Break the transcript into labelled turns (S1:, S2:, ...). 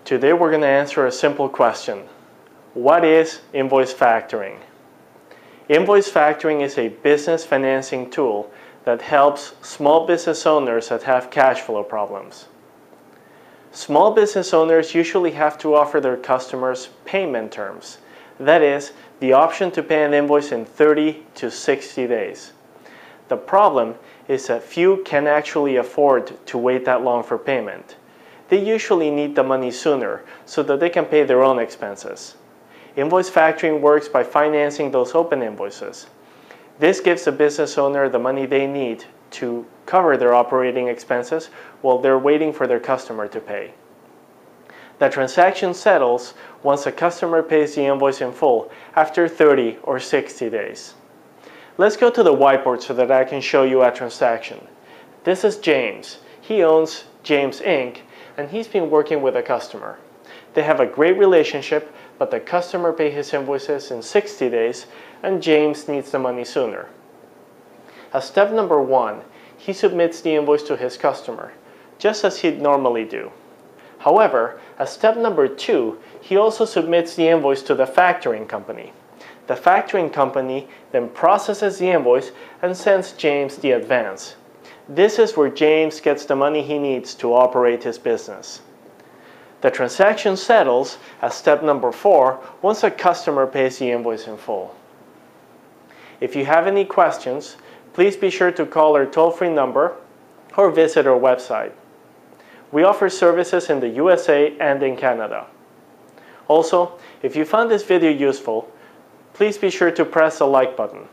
S1: Today we're going to answer a simple question. What is invoice factoring? Invoice factoring is a business financing tool that helps small business owners that have cash flow problems. Small business owners usually have to offer their customers payment terms. That is, the option to pay an invoice in 30 to 60 days. The problem is that few can actually afford to wait that long for payment. They usually need the money sooner so that they can pay their own expenses. Invoice factoring works by financing those open invoices. This gives the business owner the money they need to cover their operating expenses while they're waiting for their customer to pay. The transaction settles once the customer pays the invoice in full after 30 or 60 days. Let's go to the whiteboard so that I can show you a transaction. This is James. He owns James Inc. and he's been working with a customer. They have a great relationship, but the customer pays his invoices in 60 days and James needs the money sooner. As step number 1, he submits the invoice to his customer, just as he'd normally do. However, as step number 2, he also submits the invoice to the factoring company. The factoring company then processes the invoice and sends James the advance. This is where James gets the money he needs to operate his business. The transaction settles as step number 4 once the customer pays the invoice in full. If you have any questions, please be sure to call our toll-free number or visit our website. We offer services in the USA and in Canada. Also, if you found this video useful, please be sure to press the like button.